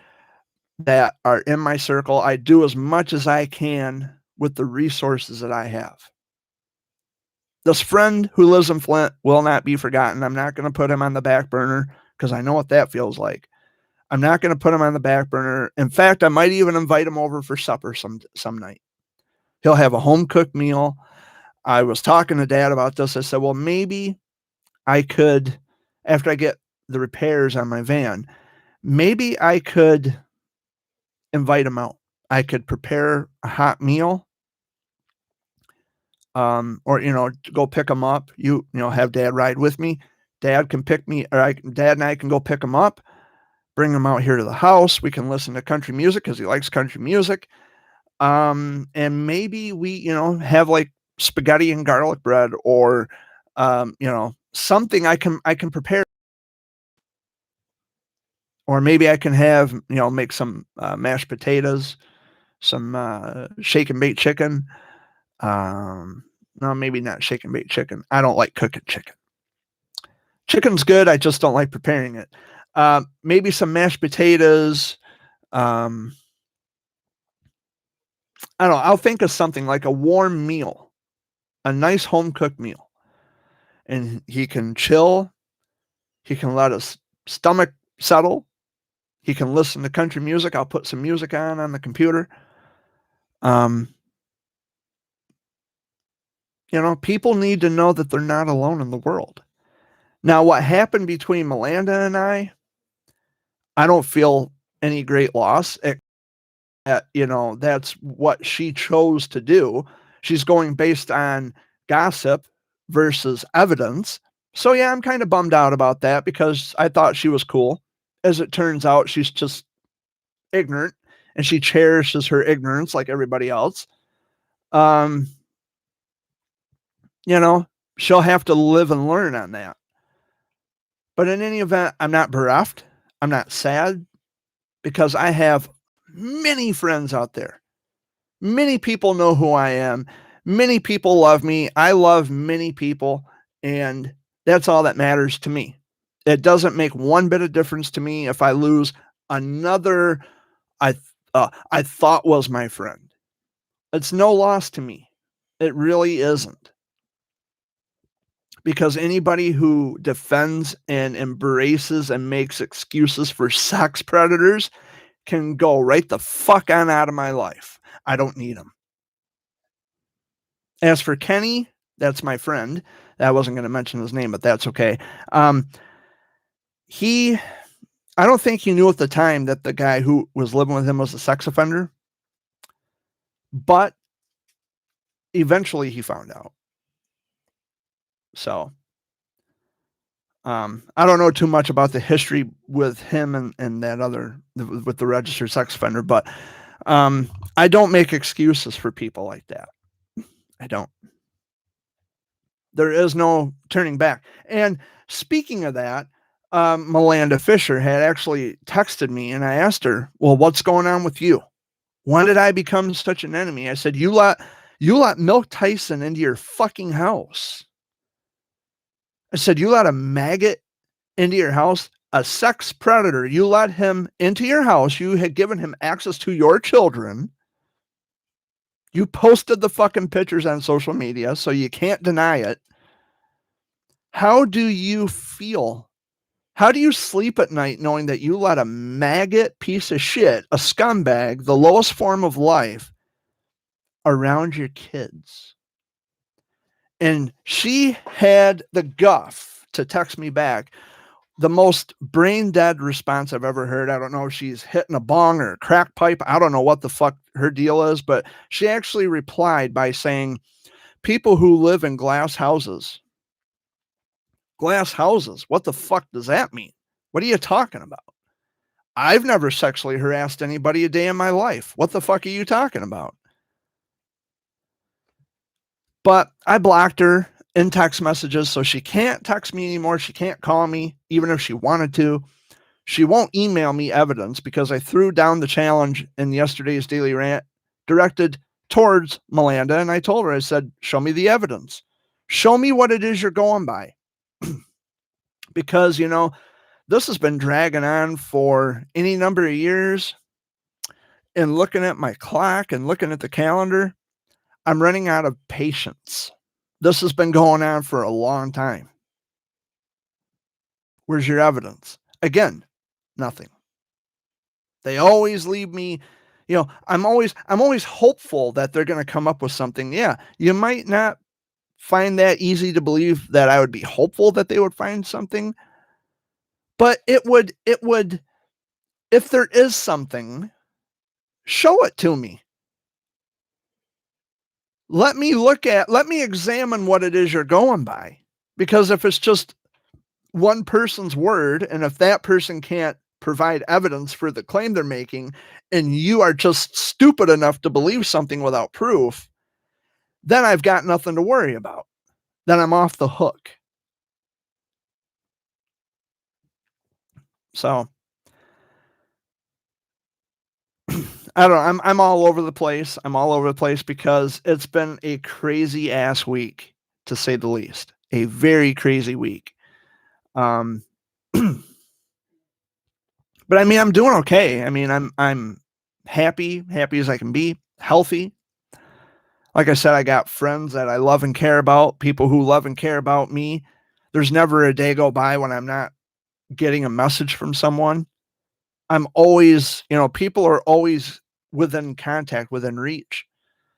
S1: are in my circle. I do as much as I can with the resources that I have. This friend who lives in Flint will not be forgotten. I'm not going to put him on the back burner because I know what that feels like. I'm not going to put him on the back burner. In fact, I might even invite him over for supper some night. He'll have a home-cooked meal. I was talking to Dad about this. I said, well, maybe I could, after I get the repairs on my van, maybe I could invite him out. I could prepare a hot meal, or go pick him up. Have Dad ride with me. Dad can pick me, or Dad and I can go pick him up, bring him out here to the house. We can listen to country music because he likes country music. And maybe we, have like spaghetti and garlic bread, or something I can prepare. Or maybe I can have, make some mashed potatoes, some shake and bake chicken. No, maybe not shake and bake chicken. I don't like cooking chicken. Chicken's good. I just don't like preparing it. Maybe some mashed potatoes. I don't know. I'll think of something like a warm meal, a nice home cooked meal. And he can chill. He can let his stomach settle. He can listen to country music. I'll put some music on the computer. People need to know that they're not alone in the world. Now, what happened between Melinda and I don't feel any great loss. That's what she chose to do. She's going based on gossip versus evidence. So yeah, I'm kind of bummed out about that because I thought she was cool. As it turns out, she's just ignorant, and she cherishes her ignorance like everybody else. She'll have to live and learn on that. But in any event, I'm not bereft. I'm not sad, because I have many friends out there. Many people know who I am. Many people love me. I love many people, and that's all that matters to me. It doesn't make one bit of difference to me if I lose another I thought was my friend. It's no loss to me. It really isn't. Because anybody who defends and embraces and makes excuses for sex predators can go right the fuck on out of my life. I don't need them. As for Kenny, that's my friend. I wasn't going to mention his name, but that's okay. I don't think he knew at the time that the guy who was living with him was a sex offender, but eventually he found out. So, I don't know too much about the history with him and that other, with the registered sex offender, but I don't make excuses for people like that. I don't. There is no turning back. And speaking of that, Melinda Fisher had actually texted me, and I asked her, well, what's going on with you? When did I become such an enemy? I said, you let Milk Tyson into your fucking house. I said, you let a maggot into your house, a sex predator. You let him into your house. You had given him access to your children. You posted the fucking pictures on social media, so you can't deny it. How do you feel? How do you sleep at night knowing that you let a maggot piece of shit, a scumbag, the lowest form of life, around your kids? And she had the guff to text me back. The most brain dead response I've ever heard. I don't know if she's hitting a bong or a crack pipe. I don't know what the fuck her deal is, but she actually replied by saying, people who live in glass houses. Glass houses? What the fuck does that mean? What are you talking about? I've never sexually harassed anybody a day in my life. What the fuck are you talking about? But I blocked her, in text messages, so she can't text me anymore. She can't call me, even if she wanted to. She won't email me evidence because I threw down the challenge in yesterday's Daily Rant directed towards Melanda, and I told her, I said, show me the evidence. Show me what it is you're going by. Because, you know, this has been dragging on for any number of years. And looking at my clock and looking at the calendar, I'm running out of patience. This has been going on for a long time. Where's your evidence? Again, nothing. They always leave me, you know, I'm always hopeful that they're going to come up with something. Yeah, you might not find that easy to believe that I would be hopeful that they would find something, but it would, if there is something, show it to me. Let me examine what it is you're going by. Because if it's just one person's word, and if that person can't provide evidence for the claim they're making, and you are just stupid enough to believe something without proof, then I've got nothing to worry about. Then I'm off the hook. So I don't know. I'm all over the place. I'm all over the place because it's been a crazy ass week, to say the least. A very crazy week. But I mean, I'm doing okay. I mean, I'm happy as I can be, healthy. Like I said, I got friends that I love and care about, people who love and care about me. There's never a day go by when I'm not getting a message from someone. I'm always, you know, people are always within contact, within reach.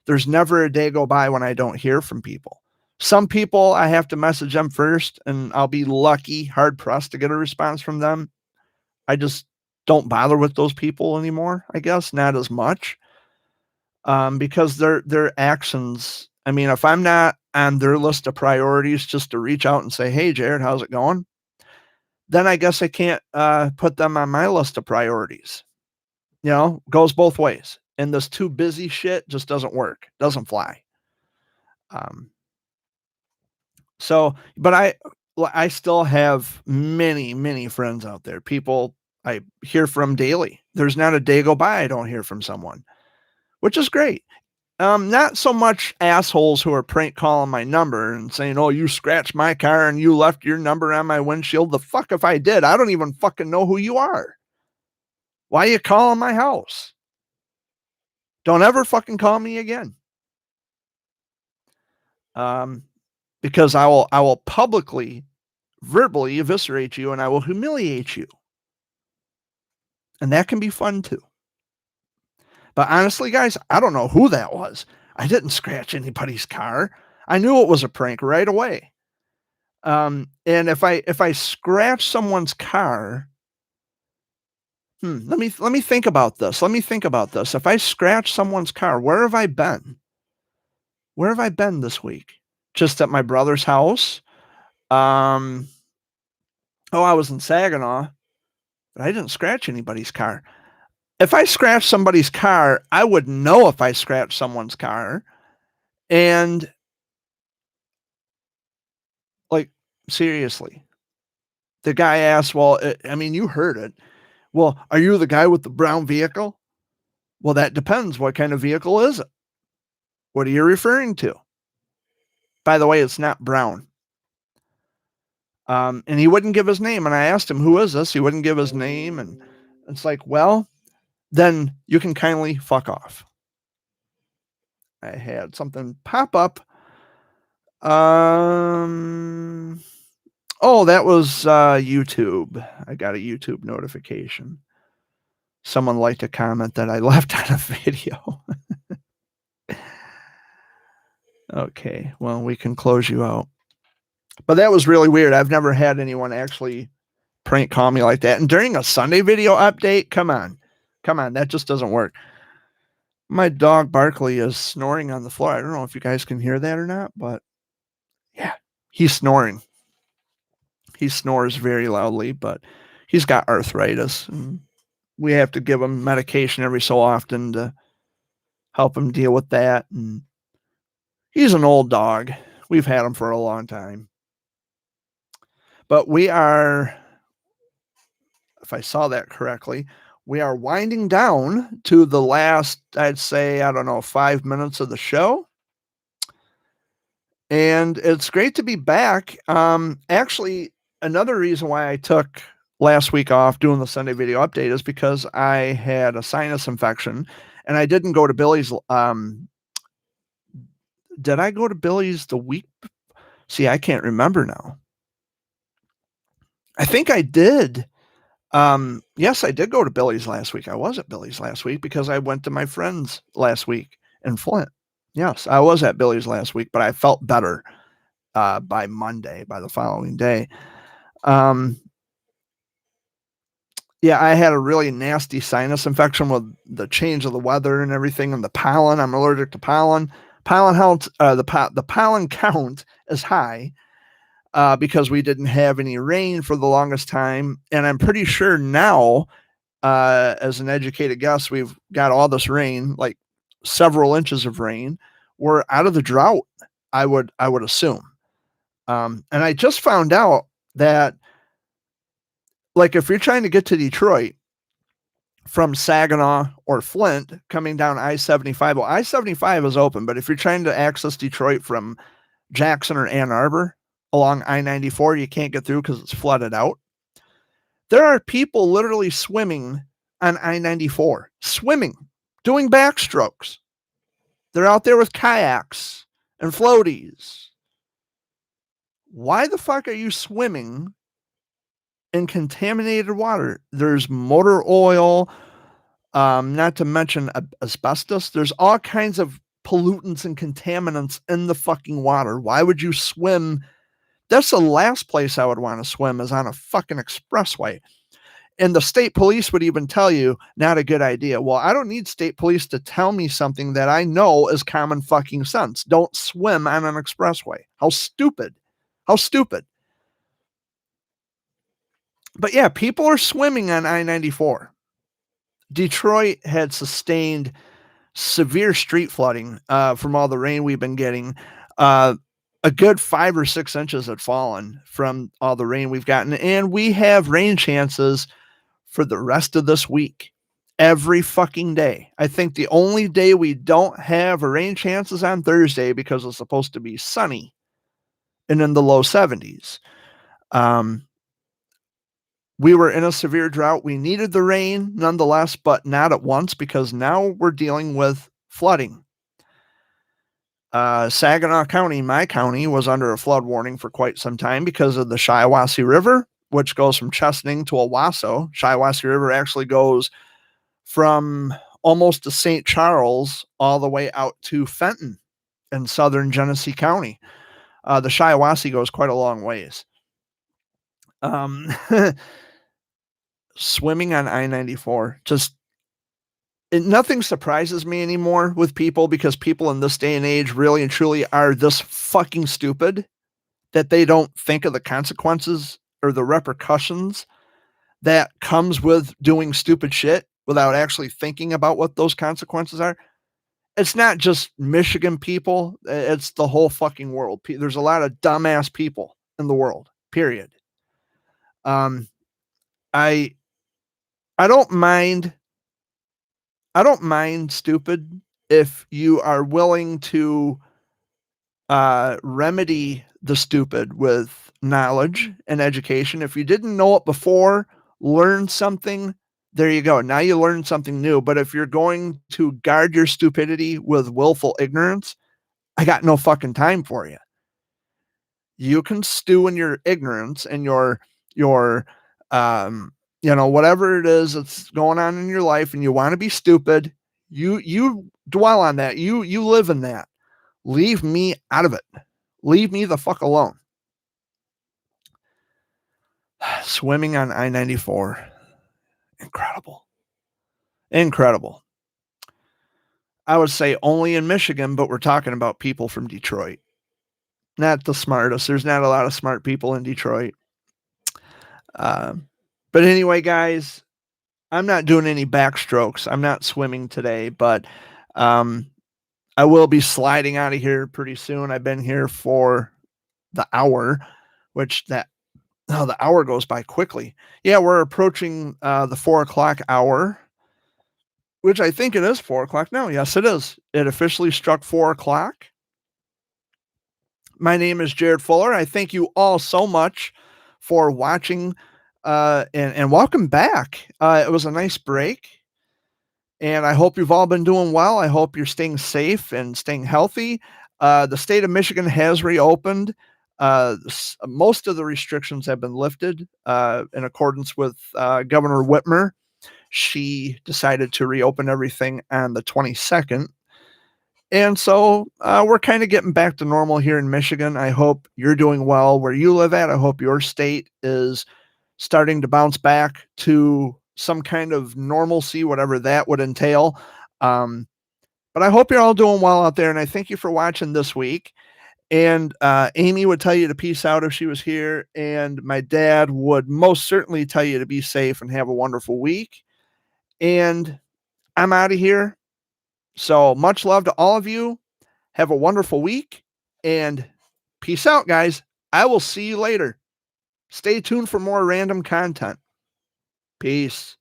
S1: There's never a day go by when I don't hear from people. Some people, I have to message them first, and I'll be lucky, hard pressed to get a response from them. I just don't bother with those people anymore, I guess, not as much. Because their actions, I mean, if I'm not on their list of priorities just to reach out and say, hey, Jared, how's it going? Then I guess I can't put them on my list of priorities. You know, goes both ways. And this too busy shit just doesn't work, doesn't fly. But I still have many friends out there, people I hear from daily. There's not a day go by I don't hear from someone, which is great. Not so much assholes who are prank calling my number and saying, oh, you scratched my car and you left your number on my windshield. The fuck if I did? I don't even fucking know who you are. Why are you calling my house? Don't ever fucking call me again. Because I will publicly, verbally eviscerate you, and I will humiliate you. And that can be fun too. But honestly, guys, I don't know who that was. I didn't scratch anybody's car. I knew it was a prank right away. And if I scratch someone's car, let me think about this. If I scratch someone's car, where have I been? Where have I been this week? Just at my brother's house. I was in Saginaw, but I didn't scratch anybody's car. If I scratched somebody's car, I would know if I scratched someone's car. And like, seriously, the guy asked, well, I mean, you heard it. Well, are you the guy with the brown vehicle? Well, that depends. What kind of vehicle is it? What are you referring to? By the way, it's not brown. And he wouldn't give his name. And I asked him, who is this? He wouldn't give his name. And it's like, well, then you can kindly fuck off. I had something pop up. Oh, that was YouTube. I got a YouTube notification. Someone liked a comment that I left on a video. Okay, well, we can close you out. But that was really weird. I've never had anyone actually prank call me like that. And during a Sunday video update, come on, that just doesn't work. My dog Barkley is snoring on the floor. I don't know if you guys can hear that or not, but yeah, he's snoring. He snores very loudly, but he's got arthritis, and we have to give him medication every so often to help him deal with that. And he's an old dog. We've had them for a long time. But we are, if I saw that correctly, we are winding down to the last, I'd say, 5 minutes of the show. And it's great to be back. Actually, another reason why I took last week off doing the Sunday video update is because I had a sinus infection and I didn't go to Billy's. Did I go to Billy's the week? See, I can't remember now. I think I did. Yes, I did go to Billy's last week. I was at Billy's last week because I went to my friend's last week in Flint. Yes, I was at Billy's last week, but I felt better by Monday, by the following day. Yeah, I had a really nasty sinus infection with the change of the weather and everything, and the pollen. I'm allergic to pollen. The pollen count is high because we didn't have any rain for the longest time, and I'm pretty sure now, as an educated guess, we've got all this rain, like several inches of rain. We're out of the drought, I would assume. And I just found out that, like, if you're trying to get to Detroit from Saginaw or Flint coming down I-75, well, I-75 is open, but if you're trying to access Detroit from Jackson or Ann Arbor along I-94, you can't get through because it's flooded out. There are people literally swimming on I-94, doing backstrokes. They're out there with kayaks and floaties. Why the fuck are you swimming in contaminated water? There's motor oil, not to mention asbestos. There's all kinds of pollutants and contaminants in the fucking water. Why would you swim? That's the last place I would want to swim, is on a fucking expressway. And the state police would even tell you, not a good idea. Well, I don't need state police to tell me something that I know is common fucking sense. Don't swim on an expressway. How stupid. How stupid. But yeah, people are swimming on I-94. Detroit had sustained severe street flooding from all the rain we've been getting. A good 5 or 6 inches had fallen from all the rain we've gotten. And we have rain chances for the rest of this week. Every fucking day. I think the only day we don't have a rain chance is on Thursday because it's supposed to be sunny and in the low 70s. We were in a severe drought. We needed the rain nonetheless, but not at once, because now we're dealing with flooding. Saginaw County, my county, was under a flood warning for quite some time because of the Shiawassee River, which goes from Chesaning to Owasso. Shiawassee River actually goes from almost to St. Charles all the way out to Fenton in southern Genesee County. The Shiawassee goes quite a long ways. Swimming on I-94, nothing surprises me anymore with people, because people in this day and age really and truly are this fucking stupid that they don't think of the consequences or the repercussions that comes with doing stupid shit without actually thinking about what those consequences are. It's not just Michigan people. It's the whole fucking world. There's a lot of dumbass people in the world, period. I don't mind stupid if you are willing to remedy the stupid with knowledge and education. If you didn't know it before, learn something. There you go. Now you learn something new. But if you're going to guard your stupidity with willful ignorance, I got no fucking time for you. You can stew in your ignorance and your whatever it is that's going on in your life, and you want to be stupid, you dwell on that. You live in that. Leave me out of it. Leave me the fuck alone. Swimming on I-94. Incredible. I would say only in Michigan, but we're talking about people from Detroit. Not the smartest. There's not a lot of smart people in Detroit. But anyway, guys, I'm not doing any backstrokes. I'm not swimming today, but I will be sliding out of here pretty soon. I've been here for the hour, which the hour goes by quickly. Yeah, we're approaching the 4 o'clock hour, which I think it is 4 o'clock now. Yes, it is. It officially struck 4 o'clock. My name is Jared Fuller. I thank you all so much for watching and welcome back. It was a nice break. And I hope you've all been doing well. I hope you're staying safe and staying healthy. The state of Michigan has reopened. Most of the restrictions have been lifted in accordance with Governor Whitmer. She decided to reopen everything on the 22nd. And so we're kind of getting back to normal here in Michigan. I hope you're doing well where you live at. I hope your state is starting to bounce back to some kind of normalcy, whatever that would entail. But I hope you're all doing well out there, and I thank you for watching this week. And Amy would tell you to peace out if she was here, and my dad would most certainly tell you to be safe and have a wonderful week. And I'm out of here. So much love to all of you. Have a wonderful week, and peace out, guys. I will see you later. Stay tuned for more random content. Peace.